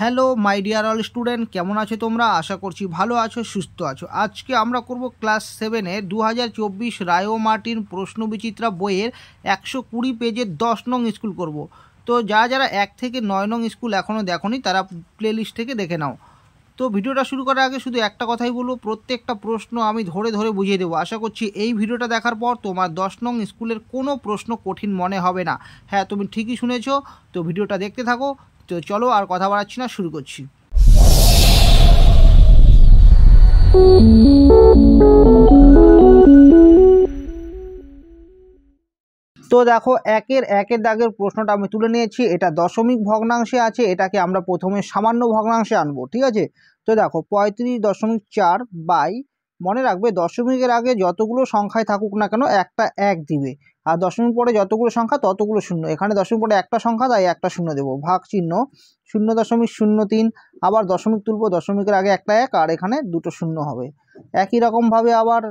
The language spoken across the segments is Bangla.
Hello my dear all student, কেমন আছো তোমরা? আশা করছি ভালো আছো, সুস্থ আছো। আজকে আমরা করব ক্লাস 7-এ 2024 রায়ো মার্টিন প্রশ্নবিচিত্রা বইয়ের 120 পেজের 10 নং স্কুল করব। তো যারা যারা 1 থেকে 9 নং স্কুল এখনও দেখোনি তারা প্লেলিস্ট থেকে দেখে নাও। তো ভিডিওটা শুরু করার আগে শুধু একটা কথাই বলবো, প্রত্যেকটা প্রশ্ন আমি ধরে ধরে বুঝিয়ে দেবো। আশা করছি এই ভিডিওটা দেখার পর তোমার 10 নং স্কুলের কোনো প্রশ্ন কঠিন মনে হবে না। হ্যাঁ, তুমি ঠিকই শুনেছো। তো ভিডিওটা দেখতে থাকো। তো চলো আর কথা বাড়াচ্ছি না, শুরু করছি। তো দেখো, একের দাগের প্রশ্নটা আমি তুলে নিয়েছি। এটা দশমিক ভগ্নাংশে আছে, এটাকে আমরা প্রথমে সামান্য ভগ্নাংশে আনবো, ঠিক আছে? তো দেখো 35.4 বাই, মনে রাখবে দশমিকের আগে যতগুলো সংখ্যায় থাকুক না কেন একটা এক দিবে, আর দশমিক পরে যতগুলো সংখ্যা ততগুলো শূন্য। এখানে দশমিক পরে একটা সংখ্যা, তাই একটা শূন্য দেবো। ভাগ চিহ্ন 0.03, আবার দশমিক তুলবো, দশমিকের আগে একটা এক আর এখানে দুটো শূন্য হবে। একই রকমভাবে আবার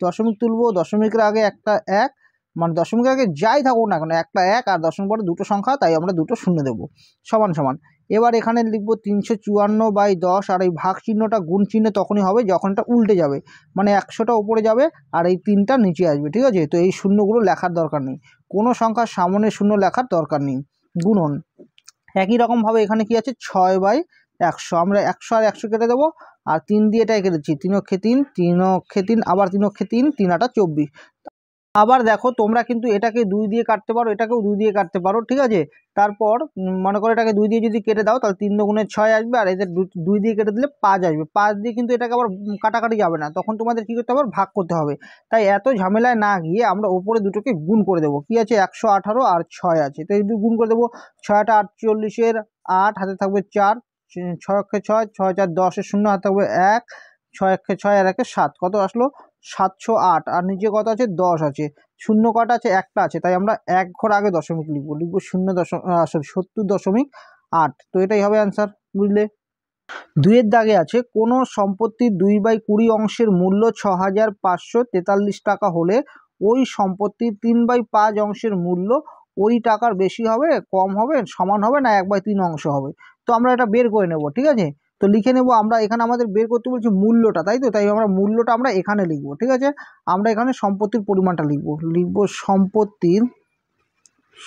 দশমিক তুলবো, দশমিকের আগে একটা এক, মানে দশমিকের আগে যাই থাকুক না কেন একটা এক, আর দশমিক পরে দুটো সংখ্যা, তাই আমরা দুটো শূন্য দেবো। সমান সমান। এবার এখানে লিখবো 354/10, আর এই ভাগ চিহ্নটা গুণ চিহ্ন তখনই হবে যখন এটা উল্টে যাবে, মানে 100টা উপরে যাবে আর এই 3টা নিচে আসবে, ঠিক আছে? তো এই শূন্যগুলো লেখার দরকার নেই, কোনো সংখ্যার সামনে শূন্য লেখার দরকার নেই। গুণন একই রকমভাবে এখানে কি আছে 6/100, আমরা 100 আর 100 কেটে দেবো, আর 3 দিয়ে এটাই কেটেছি, 3 অক্ষে 3, 3 অক্ষে 3, আবার 3 অক্ষে 3, 3 8 24। আবার দেখো তোমরা কিন্তু এটাকে 2 দিয়ে কাটতে পারো, এটাকেও 2 দিয়ে কাটতে পারো, ঠিক আছে? তারপর মনে করো এটাকে 2 দিয়ে যদি কেটে দাও তাহলে 3 দুগুণে 6 আসবে, আর এদের 2 দিয়ে কেটে দিলে 5 আসবে। 5 দিয়ে কিন্তু এটাকে আবার কাটাকাটি যাবে না, তখন তোমাদের কী করতে হবে, ভাগ করতে হবে। তাই এত ঝামেলায় না গিয়ে আমরা ওপরে দুটোকে গুণ করে দেবো। কি আছে 118 আর 6 আছে, তো এই গুণ করে দেবো। 6 টা 48-এর 8, হাতে থাকবে 4, 6 অক্ষে 6, 6 4 10-এর 0, হাতে থাকবে 1, 6 অক্ষে 6 আর 1-এ 7, কত আসলো 708। আর নিচে কত আছে 10 আছে, শূন্য কটা আছে একটা আছে, তাই আমরা এক ঘর আগে দশমিক লিখবো, 70.8। তো এটাই হবে অ্যান্সার, বুঝলে? 2-এর দাগে আছে কোনো সম্পত্তির 2/20 অংশের মূল্য 6,543 টাকা হলে ওই সম্পত্তির 3/5 অংশের মূল্য ওই টাকার বেশি হবে, কম হবে, সমান হবে না 1/3 অংশ হবে। তো আমরা এটা বের করে নেব, ঠিক আছে? তো লিখে নেব আমরা, এখানে আমাদের বের করতে বলছি মূল্যটা, তাই তো? তাই আমরা মূল্যটা আমরা এখানে লিখবো, ঠিক আছে? আমরা এখানে সম্পত্তির পরিমাণটা লিখবো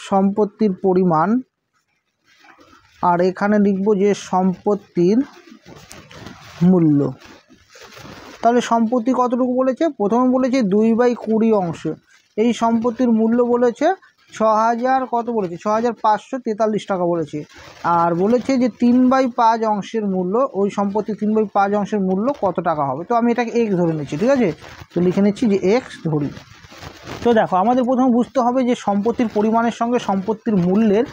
সম্পত্তির পরিমাণ, আর এখানে লিখবো যে সম্পত্তির মূল্য। তাহলে সম্পত্তি কতটুকু বলেছে? প্রথমে বলেছে 2/20 অংশ, এই সম্পত্তির মূল্য বলেছে 6,000, কত বলেছে 6,543 টাকা বলেছে। আর বলেছে যে 3/5 অংশের মূল্য, ওই সম্পত্তি 3/5 অংশের মূল্য কত টাকা হবে। তো আমি এটাকে x ধরে নিচ্ছি, ঠিক আছে? তো লিখে নিচ্ছি যে x ধরি। তো দেখো আমাদের প্রথমে বুঝতে হবে যে সম্পত্তির পরিমাণের সঙ্গে সম্পত্তির মূল্যের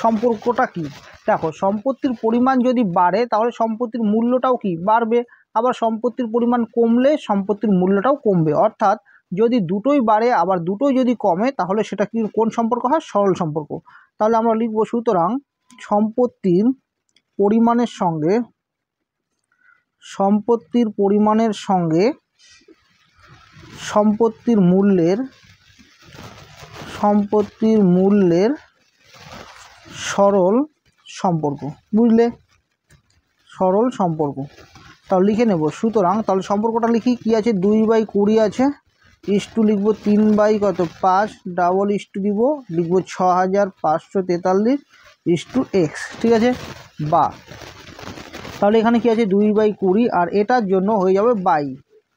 সম্পর্কটা কি। দেখো সম্পত্তির পরিমাণ যদি বাড়ে তাহলে সম্পত্তির মূল্যটাও কি বাড়বে, আবার সম্পত্তির পরিমাণ কমলে সম্পত্তির মূল্যটাও কমবে। অর্থাৎ যদি দুটোই বাড়ে আবার দুটোই যদি কমে তাহলে সেটা কি কোন সম্পর্ক হয়? সরল সম্পর্ক। তাহলে আমরা লিখব সুতরাং সম্পত্তির পরিমাণের সঙ্গে সম্পত্তির মূল্যের সরল সম্পর্ক, বুঝলে? সরল সম্পর্ক। তাহলে লিখে নেব সুতরাং, তাহলে সম্পর্কটা লিখি। কি আছে 2/20 আছে, ইস্টু লিখবো 3/5 ডাবল ইস্টু দিব, লিখবো 6,543 ইস্টু x, ঠিক আছে? বা তাহলে এখানে কি আছে 2/20, আর এটার জন্য হয়ে যাবে বাই,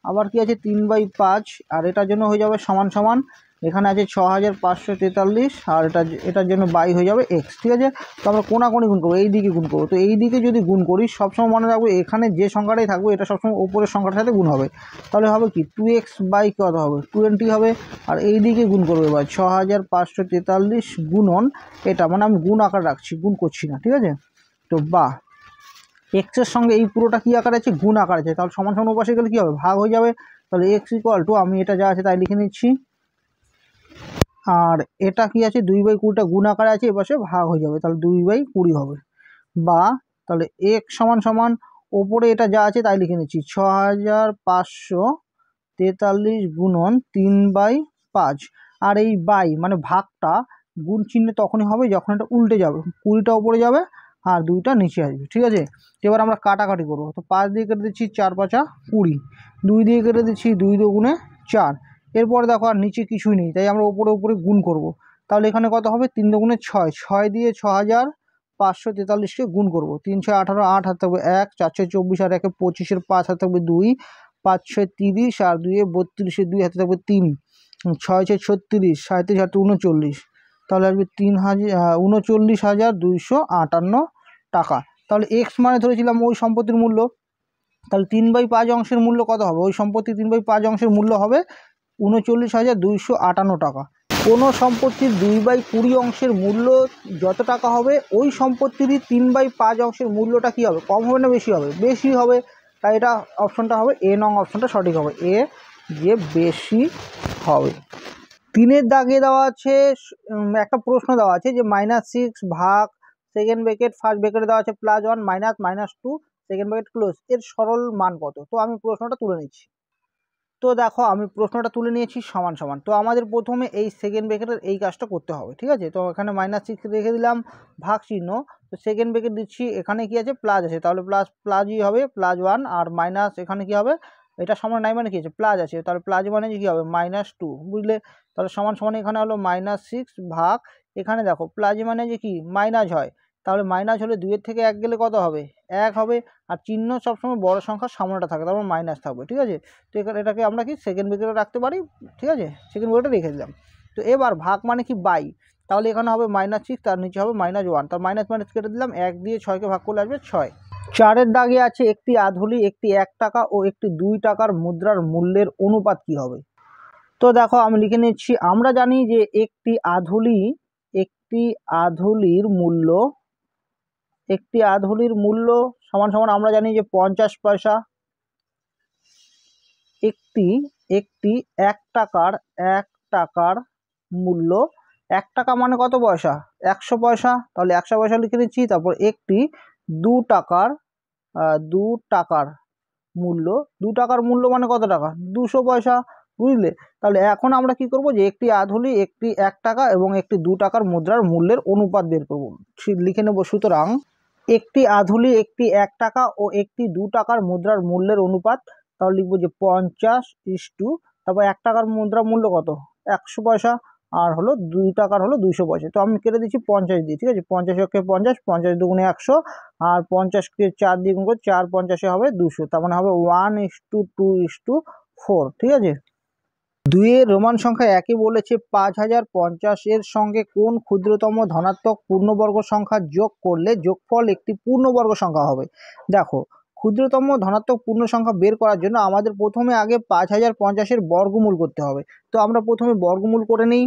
আবার কি আছে 3/5, আর এটার জন্য হয়ে যাবে সমান সমান, এখানে আছে 6,543, আর এটার জন্য বাই হয়ে যাবে x, ঠিক আছে? তো আমরা কোনাকুনি গুণ করবো, এই দিকে গুণ করবো। তো এই দিকে যদি গুণ করি সবসময় মনে রাখবো এখানে যে সংখ্যাটাই থাকবে এটা সবসময় ওপরের সংখ্যাটার সাথে গুণ হবে। তাহলে হবে কি 2x বাই কত হবে 20 হবে, আর এই দিকে গুণ করবো এবার 6,543 গুণন এটা, মানে আমি গুণ আকার রাখছি, গুণ করছি না, ঠিক আছে? তো বা এক্সের সঙ্গে এই পুরোটা কী আকার আছে? গুণ আকার আছে। তাহলে সমান সমান ওপাশে গেলে কী হবে? ভাগ হয়ে যাবে। তাহলে x = আমি এটা যা আছে তাই লিখে নিচ্ছি, আর এটা কি আছে 2/20টা গুণ আকারে আছে, এপাশে ভাগ হয়ে যাবে, তাহলে 2/20 হবে। বা তাহলে x সমান সমান ওপরে এটা যা আছে তাই লিখে নিচ্ছি 6,543 গুণন 3/5, আর এই বাই মানে ভাগটা গুণ চিহ্নে তখনই হবে যখন এটা উল্টে যাবে, 20টা ওপরে যাবে আর 2টা নিচে আসবে, ঠিক আছে। এবার আমরা কাটাকাটি করবো। তো 5 দিয়ে কেটে দিচ্ছি 4 5 20, 2 দিয়ে কেটে দিচ্ছি 2 2 4। এরপরে দেখো আর নিচে কিছুই নেই, তাই আমরা ওপরে উপরে গুণ করব। তাহলে এখানে কত হবে, 3 2 6, 6 দিয়ে 6543কে গুণ করব। 3 6 18, 8 হাতে থাকবে 1, 4 6 24, আর 1 25, 5 হাতে থাকবে 2, 5 6 30, আর 2 32, 2 হাতে থাকবে 3, 6 6 36, 37 হাতে 39, তাহলে আসবে 39,258 টাকা। তাহলে এক্স মানে ধরেছিলাম ওই সম্পত্তির মূল্য, তাহলে 3/5 অংশের মূল্য কত হবে, ওই সম্পত্তি 3/5 অংশের মূল্য হবে 39,258 টাকা। কোনো সম্পত্তির 2/20 অংশের মূল্য যত টাকা হবে, ওই সম্পত্তিরই 3/5 অংশের মূল্যটা কী হবে, কম হবে না বেশি হবে, বেশি হবে। তাই এটা অপশনটা হবে এ নং অপশনটা সঠিক হবে, এ যে বেশি হবে। 3-এর দাগে দেওয়া আছে একটা প্রশ্ন দেওয়া আছে যে -6 ভাগ সেকেন্ড ব্র্যাকেট ফার্স্ট ব্র্যাকেটে দেওয়া আছে +1 -2 সেকেন্ড ব্র্যাকেট ক্লোজ, এর সরল মান কত। তো আমি প্রশ্নটা তুলে নিচ্ছি। তো দেখো আমি প্রশ্নটা তুলে নিয়েছি সমান সমান। তো আমাদের প্রথমে এই সেকেন্ড ব্র্যাকেটের এই কাজটা করতে হবে, ঠিক আছে। তো এখানে -6 রেখে দিলাম, ভাগ চিহ্ন, তো সেকেন্ড ব্র্যাকেট দিচ্ছি, এখানে কি আছে প্লাস আছে, তাহলে প্লাসই হবে +1, আর মাইনাস এখানে কি হবে, এটা সমান নাই মানে কি আছে প্লাস আছে, তাহলে প্লাস মানে কি হবে -2, বুঝলে। তাহলে সমান সমান এখানে হলো -6 ভাগ, এখানে দেখো প্লাস মানে যে কি মাইনাস হয়, তাহলে মাইনাস হলে 2-এর থেকে 1 গেলে কত হবে, 1 হবে। আর চিহ্ন সবসময় বড় সংখ্যার সামনেটা থাকে, তারপর মাইনাস থাকবে, ঠিক আছে। তো এটাকে আমরা কি সেকেন্ড ব্র্যাকেটে রাখতে পারি, ঠিক আছে, সেকেন্ড ব্র্যাকেটে রেখে দিলাম। তো এবার ভাগ মানে কি বাই, তাহলে এখানে হবে -6, তার নিচে হবে -1, তার মাইনাস মাইনাস কেটে দিলাম, 1 দিয়ে 6কে ভাগ করলে আসবে 6। 4-এর দাগে আছে একটি আধুলি, একটি 1 টাকা ও একটি 2 টাকার মুদ্রার মূল্যের অনুপাত কি হবে। তো দেখো আমি লিখে নিচ্ছি, আমরা জানি যে একটি আধুলির মূল্য সমান সমান আমরা জানি যে 50 পয়সা। একটি 1 টাকার মূল্য, 1 টাকা মানে কত পয়সা, 100 পয়সা, তাহলে 100 পয়সা লিখে নিচ্ছি। তারপর একটি 2 টাকার মূল্য, 2 টাকার মূল্য মানে কত টাকা, 200 পয়সা, বুঝলে। তাহলে এখন আমরা কি করব, যে একটি আধুলি, একটি 1 টাকা এবং একটি 2 টাকার মুদ্রার মূল্যের অনুপাত বের করব, লিখে নেব। সুতরাং একটি আধুলি, একটি 1 টাকা ও একটি 2 টাকার মুদ্রার মূল্যের অনুপাত, তাহলে লিখবো যে 50 তারপর 1 টাকার মুদ্রার মূল্য কত, 100 পয়সা, আর হলো 2 টাকার হলো 200 পয়সা। তো আমি কেটে দিচ্ছি 50 দিয়ে, ঠিক আছে, 50 × 50, 50 2 × 100, আর 50কে 4 দিয়ে গুণ করে 4 50 হবে 200, তার মানে হবে 1:2:4, ঠিক আছে। 2-এর রোমান সংখ্যা একই বলেছে 5050 এর সঙ্গে কোন ক্ষুদ্রতম ধনাত্মক পূর্ণবর্গ সংখ্যা যোগ করলে যোগফল একটি পূর্ণবর্গ সংখ্যা হবে। দেখো ক্ষুদ্রতম ধনাত্মক পূর্ণ সংখ্যা বের করার জন্য আমাদের প্রথমে আগে 5050-এর বর্গমূল করতে হবে। তো আমরা প্রথমে বর্গমূল করে নিই।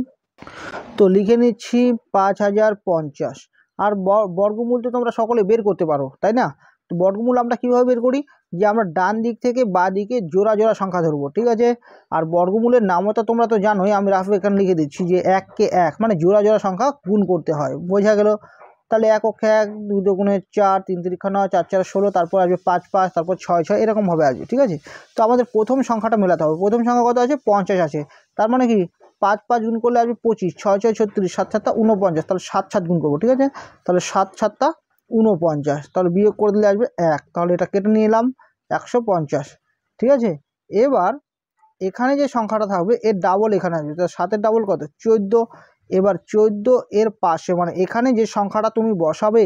তো লিখে নিচ্ছি 5050, আর বর্গমূল তো তোমরা সকলে বের করতে পারো, তাই না। তো বর্গমূল আমরা কীভাবে বের করি, যে আমরা ডান দিক থেকে বাঁ দিকে জোড়া জোড়া সংখ্যা ধরবো, ঠিক আছে। আর বর্গমূলের নামতা তোমরা তো জানোই, আমি রাফ এখানে লিখে দিচ্ছি যে 1কে 1 মানে জোড়া জোড়া সংখ্যা গুণ করতে হয়, বোঝা গেল। তাহলে 1 অক্ষে 1, 2 দুগুণে 4, 3 3 9, 4 4 16, তারপর আসবে 5 5, তারপর 6 6, এরকমভাবে আসবে, ঠিক আছে। তো আমাদের প্রথম সংখ্যাটা মেলাতে হবে, প্রথম সংখ্যা কত আছে 50 আছে, তার মানে কি 5 5 গুণ করলে আসবে 25, 6 6 36, 7 7 49, তাহলে 7 7 গুণ করবো, ঠিক আছে। তাহলে 7 7 49, তাহলে বিয়োগ করে দিলে আসবে 1, তাহলে এটা কেটে নিয়ে এলাম 150, ঠিক আছে। এবার এখানে যে সংখ্যাটা থাকবে এর ডাবল এখানে আসবে, তো 7-এর ডাবল কত 14। এবার 14 এর পাশে মানে এখানে যে সংখ্যাটা তুমি বসাবে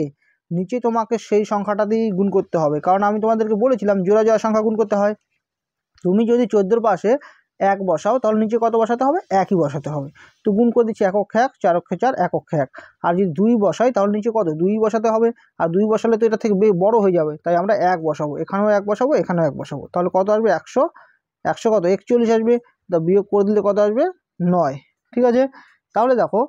নিচে তোমাকে সেই সংখ্যাটা দিয়েই গুণ করতে হবে, কারণ আমি তোমাদেরকে বলেছিলাম জোড়া জোড়া সংখ্যা গুণ করতে হয়। তুমি যদি 14-র পাশে 1 বসাও তাহলে নিচে কত বসাতে হবে, 1ই বসাতে হবে। তো গুণ করে দিচ্ছি 1 অক্ষে 1, 4 অক্ষে 4, 1 অক্ষে 1, আর যদি 2 বসাই তাহলে নিচে কত 2ই বসাতে হবে, আর 2 বসালে তো এটা থেকে বড় হয়ে যাবে, তাই আমরা 1 বসাবো, এখানেও 1 বসাবো, এখানেও 1 বসাবো, তাহলে কত আসবে 100, 100 কত 41 আসবে, তা বিয়োগ করে দিলে কত আসবে 9, ঠিক আছে। তাহলে দেখো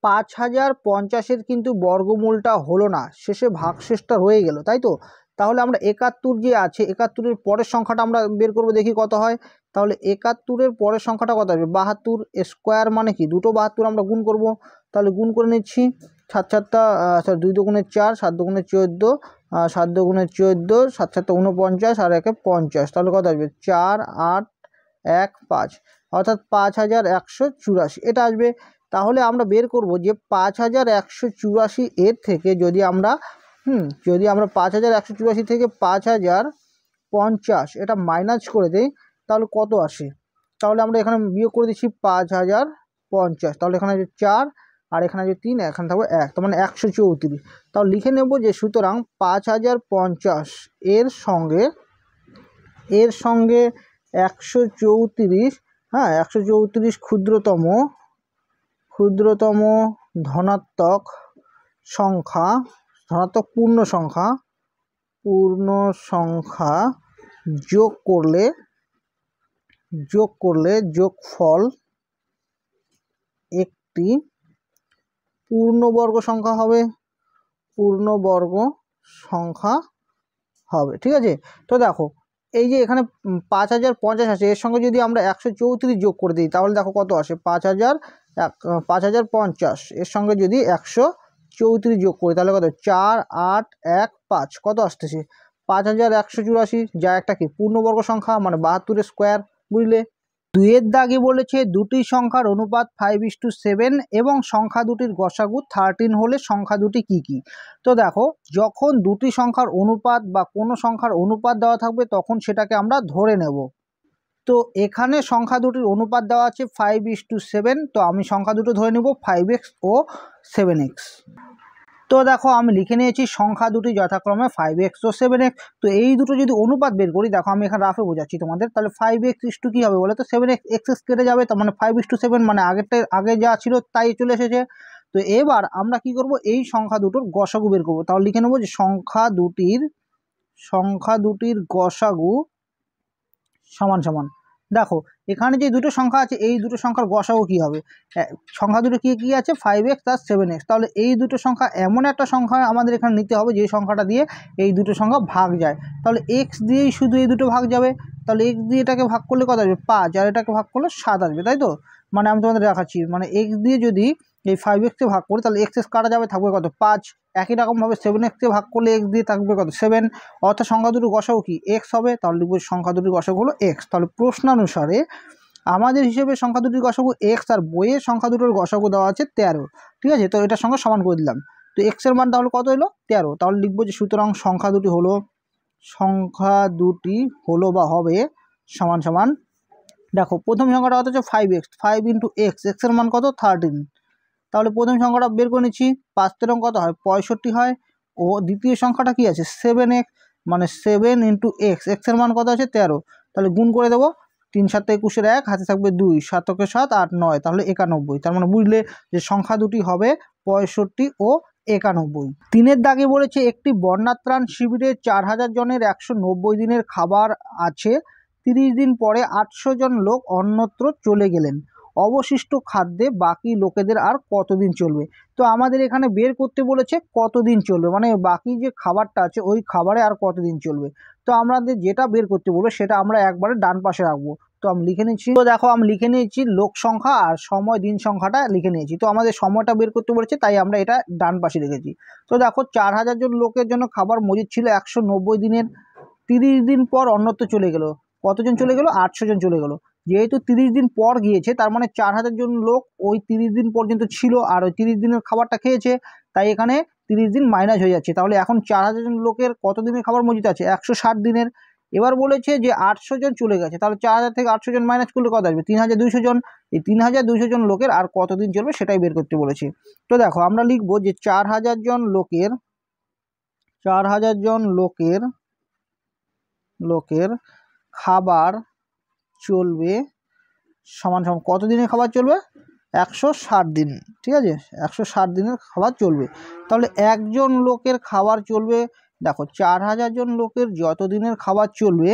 5050-এর কিন্তু বর্গমূলটা হলো না, শেষে ভাগশেষটা রয়ে গেল, তাই তো। তাহলে আমরা 71 যে আছে 71-এর পরের সংখ্যাটা আমরা বের করব, দেখি কত হয়। তাহলে 71-এর পরের সংখ্যাটা কত আসবে 72, স্কোয়ার মানে কি দুটো 72 আমরা গুণ করব, তাহলে গুণ করে নিচ্ছি 7 7 2 দুগুণে 4, 7 দুগুণে 14, 7 দুগুণে 14, 7 7 49, আর 1 50, তাহলে কত আসবে 4 8 1 5, অর্থাৎ 5184, এটা আসবে। তাহলে আমরা বের করব যে 5184 এর থেকে যদি আমরা 5184 থেকে 5050 এটা মাইনাস করে দেই তাহলে কত আসে। তাহলে আমরা এখানে বিয়োগ করে দিচ্ছি 5050, তাহলে এখানে আছে 4 আর এখানে আছে 3, এখানে থাকবে 1, তার মানে 134। তাহলে লিখে নেব যে সুতরাং 5050 এর সঙ্গে 134, 134 ক্ষুদ্রতম ধনাত্মক সংখ্যা, ধনাত্মক পূর্ণ সংখ্যা যোগ করলে যোগফল একটি পূর্ণবর্গ সংখ্যা হবে, ঠিক আছে। তো দেখো এই যে এখানে 5050 আছে, এর সঙ্গে যদি আমরা 134 যোগ করে দিই তাহলে দেখো কত আসে। 5050 এর সঙ্গে যদি 134 যোগ করি তাহলে কত, 4 8 1 5, কত আসতেছে 5184, যা একটা কি পূর্ণবর্গ সংখ্যা, মানে 72 স্কোয়ার, বুঝলে। 2 এর দাগে বলেছে দুটি সংখ্যার অনুপাত 5:7 এবং সংখ্যা দুটির গসাগু 13 হলে সংখ্যা দুটি কি কি। তো দেখো যখন দুটি সংখ্যার অনুপাত বা কোনো সংখ্যার অনুপাত দেওয়া থাকবে তখন সেটাকে আমরা ধরে নেব। তো এখানে সংখ্যা দুটির অনুপাত দেওয়া আছে 5:7, তো আমি সংখ্যা দুটো ধরে নেব 5x ও 7x। তো দেখো আমি লিখে নিয়েছি সংখ্যা দুটি যথাক্রমে 5x ও 7x। তো এই দুটো যদি অনুপাত বের করি, দেখো আমি এখানে রাফে বোঝাচ্ছি তোমাদের, তাহলে 5x ইস্টু কী হবে বলে তো 7x, x কেটে যাবে, তার মানে 5:7, মানে আগে যা ছিল তাই চলে এসেছে। তো এবার আমরা কি করব, এই সংখ্যা দুটোর গসাগু বের করব। তাহলে লিখে নেব যে সংখ্যা দুটির গসাগু সমান সমান, দেখো এখানে যে দুটো সংখ্যা আছে এই দুটো সংখ্যার গসাগু কী হবে, সংখ্যা দুটো কী আছে 5x আর 7x। তাহলে এই দুটো সংখ্যা এমন একটা সংখ্যা আমাদের এখানে নিতে হবে যে সংখ্যাটা দিয়ে এই দুটো সংখ্যা ভাগ যায়। তাহলে x দিয়েই শুধু এই দুটো ভাগ যাবে, তাহলে x দিয়ে এটাকে ভাগ করলে কত আসবে 5, আর এটাকে ভাগ করলে 7 আসবে, তাই তো। মানে আমি তোমাদের দেখাচ্ছি, মানে x দিয়ে যদি এই 5x-কে ভাগ করি তাহলে x কাটা যাবে, থাকবে কত 5। একই রকমভাবে 7x-কে ভাগ করলে x দিয়ে থাকবে কত 7, অর্থাৎ সংখ্যা দুটোর গসাগু কি x হবে। তাহলে লিখব সংখ্যা দুটির গসাগু হলো x। তাহলে প্রশ্নানুসারে আমাদের হিসেবে সংখ্যা দুটির গসাগু x, আর বইয়ের সংখ্যা দুটোর গসাগু দেওয়া আছে 13, ঠিক আছে। তো এটার সঙ্গে সমান করে দিলাম, তো x এর মান তাহলে কত হলো 13। তাহলে লিখবো যে সুতরাং সংখ্যা দুটি হলো বা হবে সমান সমান, দেখো প্রথম সংখ্যাটা কত হচ্ছে 5x, 5 × x, x এর মান কত 13। তাহলে প্রথম সংখ্যাটা বের করে নিচ্ছি, 5 তেরং কত হয় 65 হয়, ও দ্বিতীয় সংখ্যাটা কি আছে 7x, মানে 7 × x, x এর মান কত আছে 13। তাহলে গুণ করে দেবো, 3 7 21 1, হাতে থাকবে 2, 7 × 7 8 9, তাহলে 91। তার মানে বুঝলে যে সংখ্যা দুটি হবে 65 ও 91। 3 দাগে বলেছে একটি বন্যাত্রাণ শিবিরে 4000 জনের 190 দিনের খাবার আছে, 30 দিন পরে 800 জন লোক অন্যত্র চলে গেলেন, অবশিষ্ট খাদ্যে বাকি লোকেদের আর কতদিন চলবে। তো আমাদের এখানে বের করতে বলেছে কতদিন চলবে, মানে বাকি যে খাবারটা আছে ওই খাবারে আর কতদিন চলবে। তো আমাদের যেটা বের করতে বলবে সেটা আমরা একবারে ডান পাশে রাখবো। তো আমি লিখে নিচ্ছি, তো দেখো আমি লিখে নিয়েছি লোক সংখ্যা আর সময় দিন সংখ্যাটা লিখে নিয়েছি। তো আমাদের সময়টা বের করতে বলেছে তাই আমরা এটা ডান পাশে রেখেছি। তো দেখো 4000 জন লোকের জন্য খাবার মজুদ ছিল 190 দিনের, 30 দিন পর অন্যত্র চলে গেল, কতজন চলে গেল 800 জন চলে গেল। যেহেতু 30 দিন পর গিয়েছে তার মানে 4000 জন লোক ওই 30 দিন পর্যন্ত ছিল আর ওই 30 দিনের খাবারটা খেয়েছে, তাই এখানে 30 দিন মাইনাস হয়ে যাচ্ছে। তাহলে এখন 4000 জন লোকের কত দিনের খাবার মজুদ আছে 160 দিনের। এবার বলেছে যে 800 জন চলে গেছে, তাহলে 4000 থেকে 800 জন মাইনাস করলে কত আসবে 3200 জন। এই 3200 জন লোকের আর কতদিন চলবে সেটাই বের করতে বলেছে। তো দেখো আমরা লিখবো যে 4000 জন লোকের খাবার চলবে সমান সমান কত দিনের খাবার চলবে 160 দিন, ঠিক আছে, 160 দিনের খাবার চলবে। তাহলে একজন লোকের খাবার চলবে, দেখো 4000 জন লোকের যত দিনের খাবার চলবে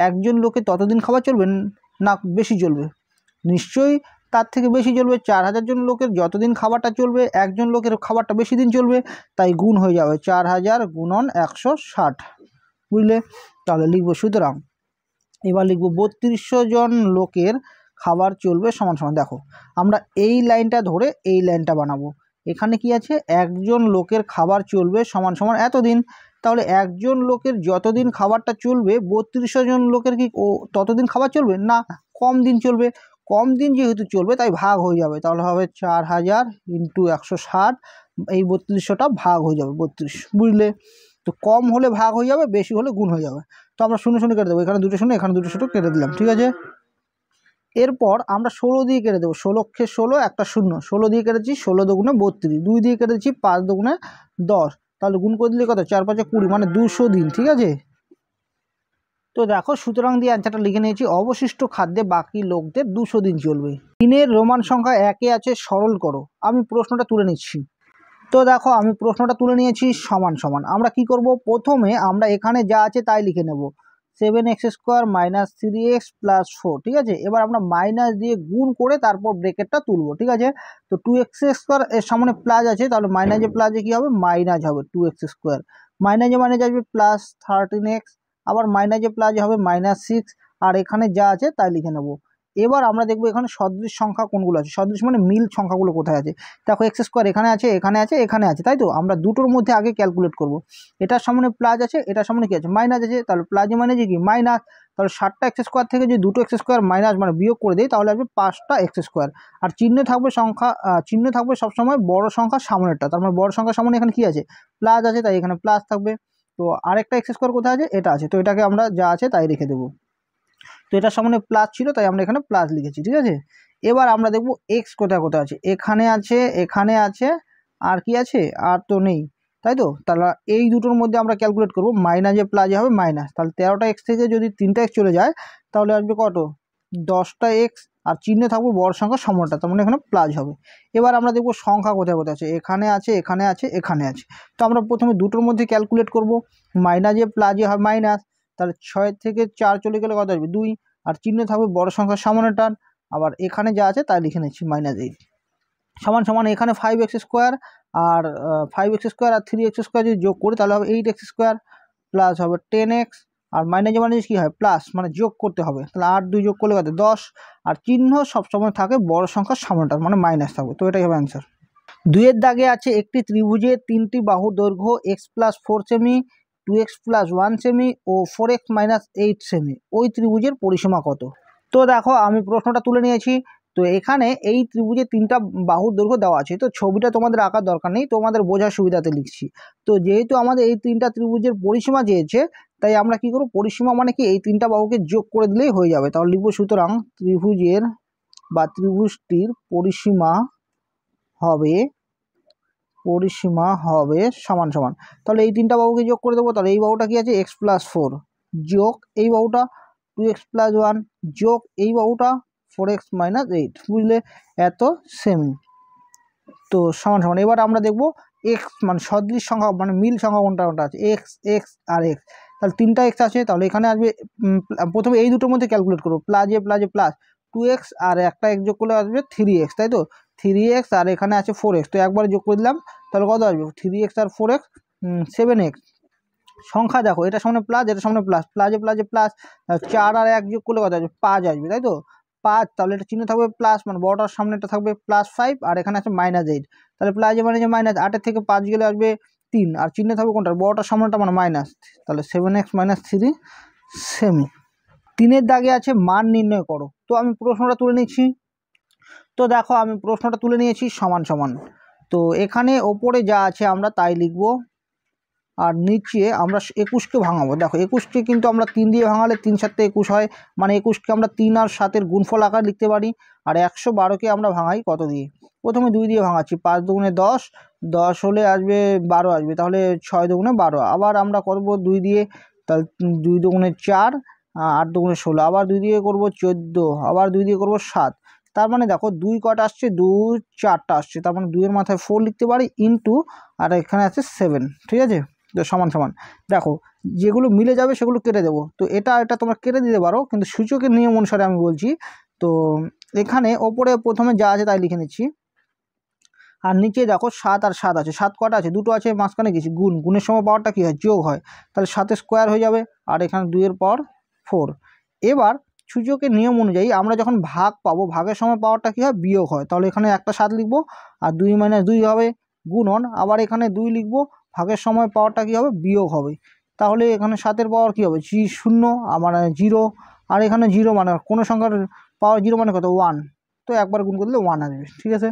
একজন লোকের ততদিন খাবার চলবে না বেশি চলবে, নিশ্চয়ই তার থেকে বেশি চলবে। 4000 জন লোকের যতদিন খাবারটা চলবে একজন লোকের খাবারটা বেশি দিন চলবে, তাই গুণ হয়ে যাবে 4000 গুণন 160, বুঝলে। তাহলে লিখবো সুতরাং এবার লিখবো 3200 জন লোকের খাবার চলবে সমান সমান, দেখো আমরা এই লাইনটা ধরে এই লাইনটা বানাবো। এখানে কি আছে একজন লোকের খাবার চলবে সমান সমান এতদিন, তাহলে একজন লোকের যতদিন খাবারটা চলবে 3200 জন লোকের কি ততদিন খাবার চলবে না, কম দিন চলবে। কম দিন যেহেতু চলবে তাই ভাগ হয়ে যাবে, তাহলে হবে 4000 ইন্টু 160, এই 3200টা ভাগ হয়ে যাবে 32, বুঝলে? তো কম হলে ভাগ হয়ে যাবে, বেশি হলে গুণ হয়ে যাবে। তো আমরা শূন্য শূন্য কেটে দেবো, এখানে দুটো শূন্য এখানে দুটো শূন্য কেটে দিলাম, ঠিক আছে। এরপর আমরা 16 দিয়ে কেটে দেবো, 16 16 একটা শূন্য, 16 দিয়ে কেটেছি, 16 দুগুণে 32, 2 দিয়ে কেটেছি 5 দুগুণে 10, তাহলে গুণ করে দিলে কত, 4 5 20, মানে 200 দিন, ঠিক আছে। তো দেখো সুতরাং দিয়ে অ্যান্সারটা লিখে নিয়েছি, অবশিষ্ট খাদ্যে বাকি লোকদের 200 দিন চলবে। দিনের রোমান সংখ্যা 1 আছে, সরল করো। আমি প্রশ্নটা তুলে নিচ্ছি। তো দেখো আমি প্রশ্নটা তুলে নিয়েছি সমান সমান। আমরা কি করব, প্রথমে আমরা এখানে যা আছে তাই লিখে নেব, 7x² মাইনাস 3x প্লাস 4, ঠিক আছে। এবার আমরা মাইনাস দিয়ে গুণ করে তারপর ব্রেকেটটা তুলবো, ঠিক আছে। তো 2x² এর সামনে প্লাস আছে, তাহলে মাইনাসে প্লাসে কি হবে, মাইনাস হবে 2x², মাইনাসে মাইনাস আসবে প্লাস 13x, আবার মাইনাসে প্লাস হবে -6, আর এখানে যা আছে তাই লিখে নেব। এবার আমরা দেখবো এখানে সদৃশ সংখ্যা কোনগুলো আছে, সদৃশ মানে মিল সংখ্যাগুলো কোথায় আছে। দেখো x² এখানে আছে, এখানে আছে, এখানে আছে, তাই তো। আমরা দুটোর মধ্যে আগে ক্যালকুলেট করব। এটার সামনে প্লাস আছে, এটার সামনে কি আছে, মাইনাস আছে, তাহলে প্লাসে মাইনাসে কি মাইনাস, তাহলে 60টা x² থেকে যদি 2টো x² মাইনাস মানে বিয়োগ করে দিই তাহলে আসবে 5টা x²। আর চিহ্ন থাকবে সংখ্যা, চিহ্ন থাকবে সবসময় বড় সংখ্যার সামনেরটা, তার মানে বড় সংখ্যার সামনে এখানে কি আছে, প্লাস আছে, তাই এখানে প্লাস থাকবে। তো আরেকটা x² কোথায় আছে, এটা আছে, তো এটাকে আমরা যা আছে তাই রেখে দেবো। তো এটার সামনে প্লাস ছিল তাই আমরা এখানে প্লাস লিখেছি, ঠিক আছে। এবার আমরা দেখব এক্স কোথায় কোথায় আছে, এখানে আছে, এখানে আছে, আর কি আছে, আর তো নেই, তাই তো। তাহলে এই দুটোর মধ্যে আমরা ক্যালকুলেট করব, মাইনাসে প্লাসে হবে মাইনাস, তাহলে 13টা এক্স থেকে যদি 3টা এক্স চলে যায় তাহলে আসবে কত, 10টা এক্স, আর চিহ্ন থাকবে বড় সংখ্যার সামনেটা, তার মানে এখানে প্লাস হবে। এবার আমরা দেখব সংখ্যা কোথায় কোথায় আছে, এখানে আছে, এখানে আছে, এখানে আছে। তো আমরা প্রথমে দুটোর মধ্যে ক্যালকুলেট করব, মাইনাসে প্লাসে হয় মাইনাস, তাহলে 6 থেকে 4 চলে গেলে কত আসবে 2, আর চিহ্ন থাকবে বড় সংখ্যার সামনে টান, আবার এখানে যা আছে তাই লিখে নিচ্ছি -8, সমান সমান এখানে 5x² আর 5x² আর 3x² যদি যোগ করি তাহলে হবে 8x² প্লাস হবে 10x, আর মাইনাসে মাইনাস কী হয় প্লাস, মানে যোগ করতে হবে, তাহলে 8 2 যোগ করলে কত 10, আর চিহ্ন সবসময় থাকে বড় সংখ্যার সামনেটার, মানে মাইনাস থাকবে। তো এটাই হবে অ্যান্সার। 2-এর দাগে আছে একটি ত্রিভুজের 3টি বাহুর দৈর্ঘ্য x+4 সেমি, 2x+1 সেমি ও 4x - 8 সেমি, ওই ত্রিভুজের পরিসীমা কত। তো দেখো আমি প্রশ্নটা তুলে নিয়েছি। তো এখানে এই ত্রিভুজের 3টা বাহুর দৈর্ঘ্য দেওয়া আছে, তো ছবিটা তোমাদের আঁকার দরকার নেই, তোমাদের বোঝার সুবিধাতে লিখছি। তো যেহেতু আমাদের এই 3টা ত্রিভুজের পরিসীমা চেয়েছে, তাই আমরা কি করব, পরিসীমা মানে কি এই 3টা বাহুকে যোগ করে দিলেই হয়ে যাবে। তাহলে লিখব, সুতরাং ত্রিভুজের বা ত্রিভুজটির পরিসীমা হবে সমান সমান, তাহলে এই 3টা বাহুকে যোগ করে দেবো, তাহলে এই বাহুটা কি আছে x+4 যোগ এই বাহুটা 2x+1 যোগ এই বাহুটা 4x - 8, বুঝলে, এত সেমি। তো সমান সমান, এবার আমরা দেখব x মানে সদৃশ সংখ্যা মানে মিল সংখ্যা কোনটা কোনটা আছে, x আর x, তাহলে 3টা x আছে, তাহলে এখানে আসবে প্রথমে এই দুটোর মধ্যে ক্যালকুলেট করবো, প্লাসে প্লাসে প্লাস 2x আর একটা x যোগ করলে আসবে 3x, তাই তো। 3x আর এখানে আছে 4x, তো একবারে যোগ করে দিলাম, তাহলে কত আসবে 3x আর 4x 7x। সংখ্যা দেখো, এটা সামনে প্লাস, এটা সামনে প্লাস, প্লাসে প্লাসে প্লাস, 4 আর 1 যোগ করলে কত আসবে 5 আসবে, তাই তো 5, তাহলে এটা চিহ্ন থাকবে প্লাস, মানে বড়টার সামনেটা থাকবে +5, আর এখানে আছে -8, তাহলে প্লাসে মাইনাসে মাইনাস, 8 থেকে 5 গেলে আসবে 3, আর চিহ্ন থাকবে কোনটা বড়টার সামনেটা মানে মাইনাস, তাহলে 7x - 3 সেমি। 3-এর দাগে আছে মান নির্ণয় করো। তো আমি প্রশ্নটা তুলে নিচ্ছি। তো দেখো আমি প্রশ্নটা তুলে নিয়েছি সমান সমান। তো এখানে ওপরে যা আছে আমরা তাই লিখব, আর নিচে আমরা 21কে ভাঙাবো। দেখো 21কে কিন্তু আমরা 3 দিয়ে ভাঙালে 3 7 21 হয়, মানে 21কে আমরা 3 আর 7-এর গুণফল আকারে লিখতে পারি। আর 112কে আমরা ভাঙাই কত দিয়ে, প্রথমে 2 দিয়ে ভাঙাচ্ছি, 5 দুগুণে 10, 10 হলে আসবে 12 আসবে, তাহলে 6 দুগুণে 12, আবার আমরা করব 2 দিয়ে, তাহলে 2 দুগুণে 4, 8 দুগুণে 16, আবার 2 দিয়ে করব 14, আবার 2 দিয়ে করব 7, তার মানে দেখো 2 কটা আসছে, 2 4টা আসছে, তার মানে 2 এর মাথায় 4 লিখতে পারি ইন্টু, আর এখানে আছে 7, ঠিক আছে। তো সমান সমান, দেখো যেগুলো মিলে যাবে সেগুলো কেটে দেবো, তো এটা তোমরা কেটে দিতে পারো, কিন্তু সূচকের নিয়ম অনুসারে আমি বলছি। তো এখানে ওপরে প্রথমে যা আছে তাই লিখে নিচ্ছি, আর নিচে দেখো 7 আর 7 আছে, 7 কটা আছে, দুটো আছে, মাঝখানে কিছু গুণের সময় পাওয়ারটা কী হয় যোগ হয়, তাহলে 7 স্কোয়ার হয়ে যাবে, আর এখানে 2 এর পাওয়ার 4। এবার সূচকের নিয়ম অনুযায়ী আমরা যখন ভাগ পাবো, ভাগের সময় পাওয়ারটা কী হয় বিয়োগ হয়, তাহলে এখানে একটা 7 লিখবো, আর 2 - 2 হবে গুণন, আবার এখানে 2 লিখবো, ভাগের সময় পাওয়ারটা কী হবে বিয়োগ হবে, তাহলে এখানে 7-এর পাওয়ার কী হবে 0, মানে 0, আর এখানে 0 মানে কোনো সংখ্যার পাওয়ার 0 মানে কত 1, তো একবার গুণ করলে 1 আসবে, ঠিক আছে।